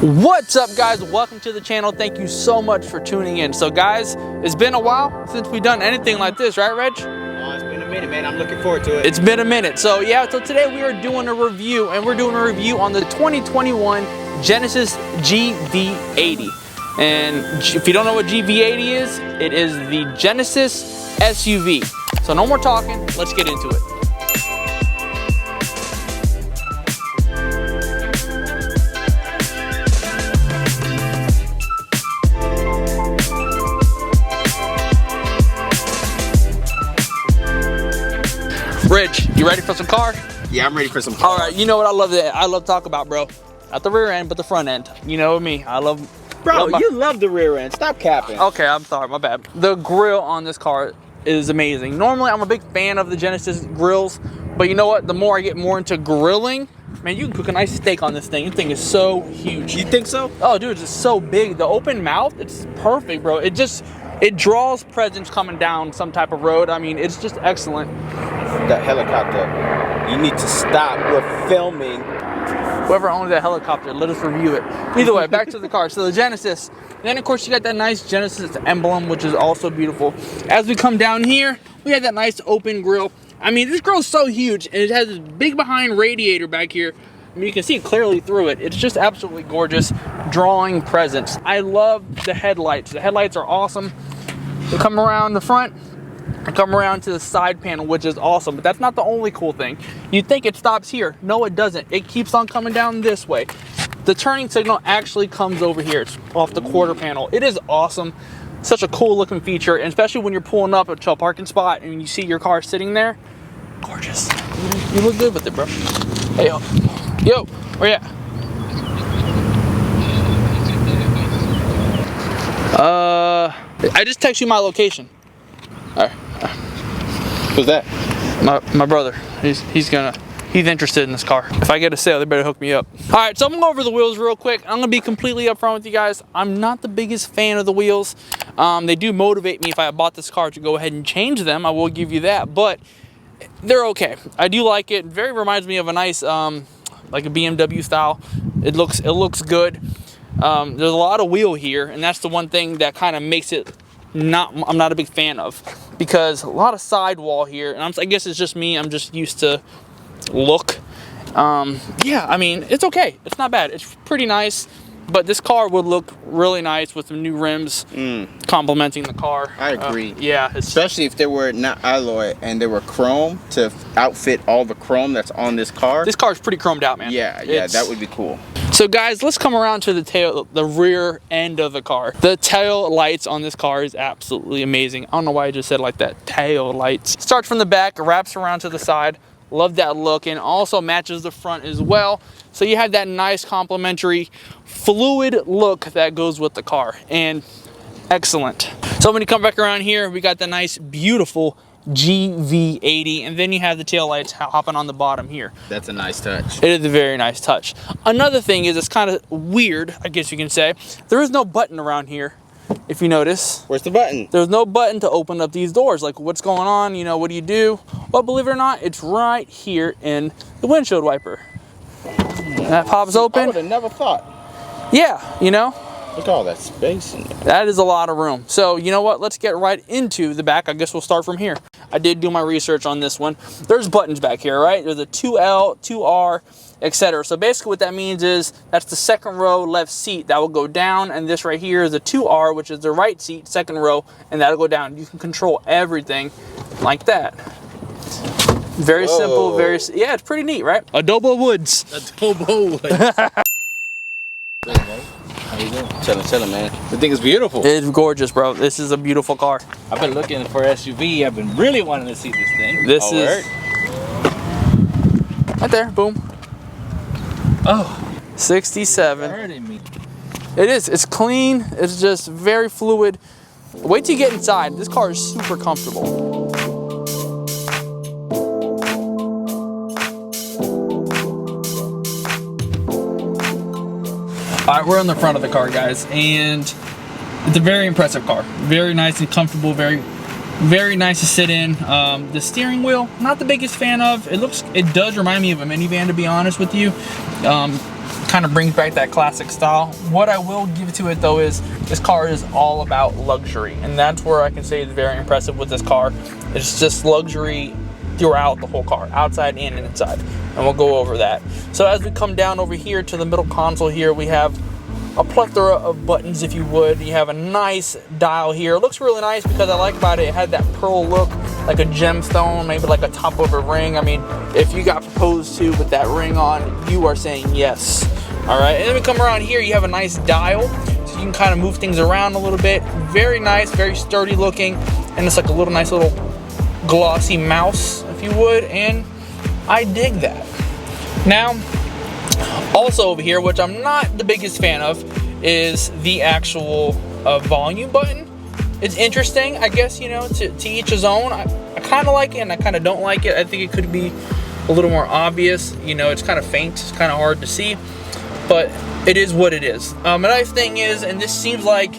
What's up, guys? Welcome to the channel. Thank you so much for tuning in. So guys, it's been a while since we've done anything like this, right, Reg? Oh, it's been a minute, man. I'm looking forward to it. It's been a minute. So yeah, so today we are doing a review, and we're doing a review on the 2021 Genesis GV80. And if you don't know what GV80 is, it is the Genesis SUV. So no more talking, let's get into it. Rich, you ready for some car? Yeah, I'm ready for some car. All right, you know what I love to talk about, bro. Not the rear end, but the front end. You know me, I love. Bro, you love the rear end. Stop capping. Okay, I'm sorry, my bad. The grill on this car is amazing. Normally, I'm a big fan of the Genesis grills, but you know what? The more I get more into grilling, man, you can cook a nice steak on this thing. This thing is so huge. You think so? Oh, dude, it's just so big. The open mouth, it's perfect, bro. It draws presence coming down some type of road. I mean, it's just excellent. That helicopter, you need to stop. We're filming. Whoever owns that helicopter, let us review it. Either way, back to the car. So the Genesis. Then, of course, you got that nice Genesis emblem, which is also beautiful. As we come down here, we have that nice open grill. I mean, this grill's so huge, and it has this big behind radiator back here. I mean, you can see clearly through it. It's just absolutely gorgeous, drawing presence. I love the headlights. The headlights are awesome. They come around the front and come around to the side panel, which is awesome. But that's not the only cool thing. You'd think it stops here. No, it doesn't. It keeps on coming down this way. The turning signal actually comes over here. It's off the quarter panel. It is awesome. Such a cool looking feature, and especially when you're pulling up to a parking spot and you see your car sitting there. Gorgeous. You look good with it, bro. Hey, yo, where you at? I just text you my location. All right. Who's that? My brother. He's interested in this car. If I get a sale, they better hook me up. All right, so I'm gonna go over the wheels real quick. I'm gonna be completely upfront with you guys. I'm not the biggest fan of the wheels. They do motivate me if I bought this car to go ahead and change them. I will give you that, but they're okay. I do like it. Very reminds me of a nice, like a BMW style. It looks good. There's a lot of wheel here, and that's the one thing that kind of makes it I'm not a big fan of, because a lot of sidewall here, and I guess it's just me. I'm just used to look. Yeah, I mean, it's okay. It's not bad. It's pretty nice, but this car would look really nice with some new rims complementing the car. I agree. Yeah, especially if they were not alloy and they were chrome to outfit all the chrome that's on this car. This car's pretty chromed out, man. Yeah, that would be cool. So guys, let's come around to the rear end of the car. The tail lights on this car is absolutely amazing. I don't know why I just said it like that. Tail lights. Starts from the back, wraps around to the side. Love that look, and also matches the front as well. So you have that nice complementary fluid look that goes with the car, and excellent. So when you come back around here, we got the nice, beautiful GV80, and then you have the taillights hopping on the bottom here. That's a nice touch. It is a very nice touch. Another thing is, it's kind of weird, I guess you can say. There is no button around here, if you notice. Where's the button? There's no button to open up these doors. Like, what's going on? You know, what do you do? Well, believe it or not, it's right here in the windshield wiper. That pops open. I would have never thought. Yeah, you know. Look at all that space in there. That is a lot of room. So, you know what? Let's get right into the back. I guess we'll start from here. I did do my research on this one. There's buttons back here, right? There's a 2L, 2R, etc. So basically what that means is that's the second row left seat that will go down, and this right here is a 2R, which is the right seat, second row, and that'll go down. You can control everything like that. Very simple, yeah, it's pretty neat, right? Adobo Woods. Adobo Woods. How you doing? Chillin', man. The thing is beautiful. It's gorgeous, bro. This is a beautiful car. I've been looking for SUV. I've been really wanting to see this thing. This is right there. Boom. Oh, 67. hurting me. It is. It's clean. It's just very fluid. Wait till you get inside. This car is super comfortable. All right, we're on the front of the car, guys, and it's a very impressive car. Very nice and comfortable, very nice to sit in. The steering wheel, not the biggest fan of. It does remind me of a minivan, to be honest with you. Kind of brings back that classic style. What I will give to it though is this car is all about luxury, and that's where I can say it's very impressive with this car. It's just luxury throughout the whole car, outside and inside, and we'll go over that. So as we come down over here to the middle console here, we have a plethora of buttons, if you would. You have a nice dial here. It looks really nice because I like about it, it had that pearl look, like a gemstone, maybe like a top of a ring. I mean, if you got proposed to with that ring on, you are saying yes. All right, and then we come around here, you have a nice dial, so you can kind of move things around a little bit. Very nice, very sturdy looking, and it's like a little nice little glossy mouse, if you would, and I dig that. Now, also over here, which I'm not the biggest fan of, is the actual volume button. It's interesting, I guess, you know, to each his own. I kind of like it and I kind of don't like it. I think it could be a little more obvious. You know, it's kind of faint, it's kind of hard to see, but it is what it is. A nice thing is, and this seems like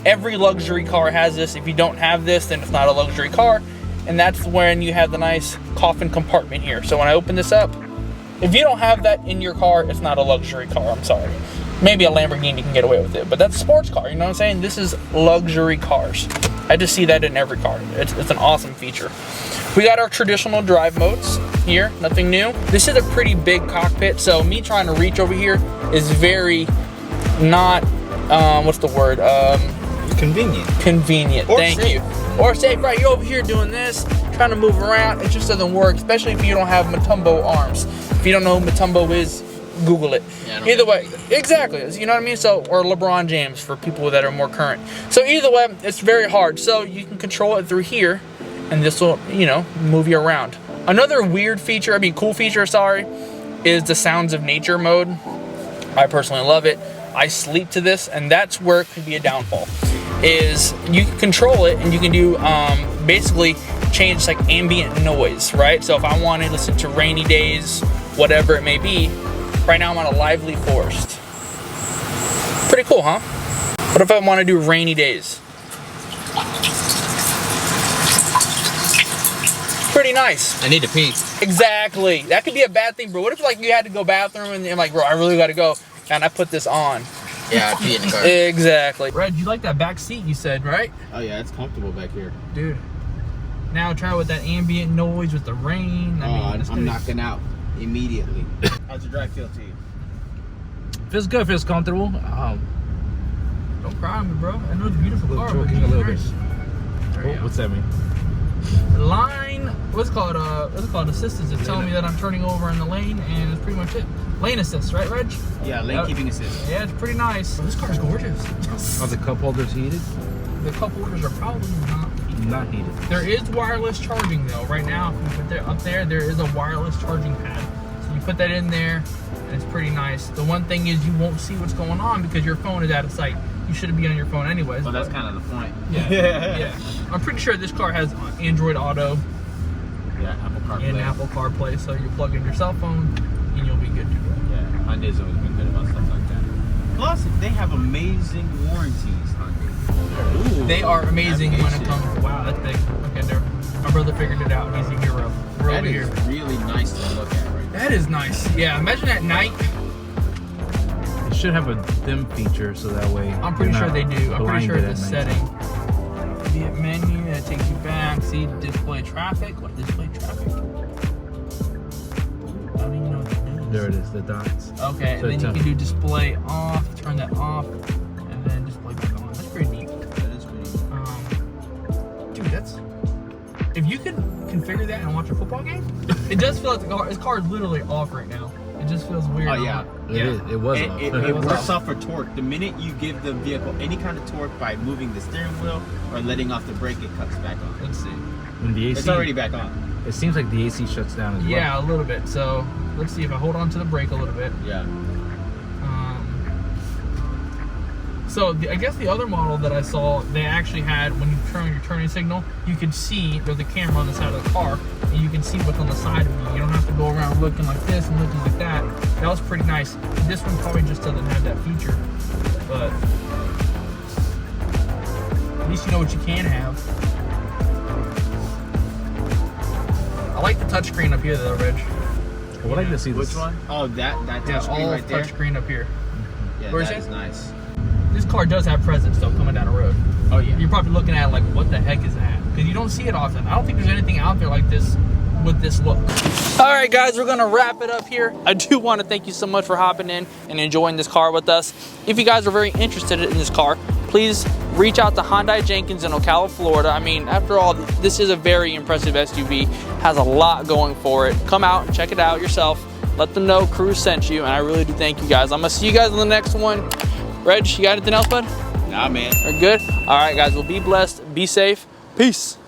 every luxury car has this. If you don't have this, then it's not a luxury car, and that's when you have the nice coffin compartment here. So when I open this up, if you don't have that in your car, it's not a luxury car, I'm sorry. Maybe a Lamborghini can get away with it, but that's a sports car, you know what I'm saying? This is luxury cars. I just see that in every car. It's an awesome feature. We got our traditional drive modes here, nothing new. This is a pretty big cockpit, so me trying to reach over here is very not, what's the word? Convenient. Convenient, thank you. Or safe, right? You're over here doing this, trying to move around, it just doesn't work, especially if you don't have Matumbo arms. If you don't know who Matumbo is, Google it. Yeah, either way, exactly, you know what I mean? So, or LeBron James for people that are more current. So either way, it's very hard. So you can control it through here, and this will, you know, move you around. Another weird feature, cool feature, sorry, is the sounds of nature mode. I personally love it. I sleep to this, and that's where it could be a downfall. Is you can control it, and you can do basically change like ambient noise, right? So if I want to listen to rainy days, whatever it may be, right now I'm on a lively forest. Pretty cool, huh? What if I want to do rainy days? Pretty nice. I need to pee. Exactly. That could be a bad thing, bro. What if like you had to go bathroom and you're like, bro, I really got to go, and I put this on? Yeah, I pee in the car. Exactly. Red, you like that back seat, you said, right? Oh yeah, it's comfortable back here. Dude. Now try with that ambient noise with the rain. I'm knocking out immediately. How's the drive feel to you? Feels good, feels comfortable. Don't cry on me, bro. I know it's a beautiful car, but joking a little bit. What's that mean? Line, what's it called assistance. It's telling me that I'm turning over in the lane, and it's pretty much it. Lane assist, right, Reg? Yeah, lane keeping assist. Yeah, it's pretty nice. This car's gorgeous. Are the cup holders heated? The cup holders are probably not heated. There is wireless charging though. Right now, if you put it up there is a wireless charging pad. So you put that in there, and it's pretty nice. The one thing is you won't see what's going on because your phone is out of sight. You shouldn't be on your phone anyways. Well, that's kind of the point. Yeah. I'm pretty sure this car has Android Auto. Yeah, Apple CarPlay. And Apple CarPlay, so you plug in your cell phone and you'll be good to go. Yeah, Hyundai's always been good about stuff like that. Plus, they have amazing warranties, Hyundai. Ooh, they are amazing when it navigation. comes. Wow, that's big. Okay, there. My brother figured it out. He's a hero. We're That over is here. really nice to look at right now. That is nice. Yeah, imagine at night. It should have a dim feature so that way. I'm pretty sure they do. I'm pretty sure blinded it's a at night. setting. Via menu that takes you back. See, display traffic. What display traffic? I don't even know what that means. There it is, the dots. Okay, So and then it's you can do display off, turn that off, and then display back on. That's pretty neat. That is pretty neat. Dude, that's... If you can configure that and watch a football game, it does feel like this car is literally off right now. It just feels weird. Oh, yeah. It was off. It works off for torque. The minute you give the vehicle any kind of torque by moving the steering wheel or letting off the brake, it cuts back on. Let's see. When the AC, It's already back on. It seems like the AC shuts down as well. Yeah, a little bit. So let's see if I hold on to the brake a little bit. Yeah. So I guess the other model that I saw, they actually had, when you turn your turning signal, you could see there's a camera on the side of the car, and you can see what's on the side of you. You don't have to go around looking like this and looking like that. That was pretty nice. This one probably just doesn't have that feature, but at least you know what you can have. I like the touchscreen up here though, Reg. I would like to see Which this. one? Oh, that Yeah, touchscreen all right there. touchscreen up here. Yeah, Where's that it? is nice. This car does have presence though coming down the road. Oh yeah. You're probably looking at it like, what the heck is that? Because you don't see it often. I don't think there's anything out there like this with this look. All right, guys, we're gonna wrap it up here. I do want to thank you so much for hopping in and enjoying this car with us. If you guys are very interested in this car, please reach out to Hyundai Jenkins in Ocala, Florida. I mean, after all, this is a very impressive SUV. Has a lot going for it. Come out and check it out yourself. Let them know Cruise sent you, and I really do thank you guys. I'm gonna see you guys on the next one. Reg, you got anything else, bud? Nah, man. We're good? All right, guys, well, be blessed, be safe. Peace.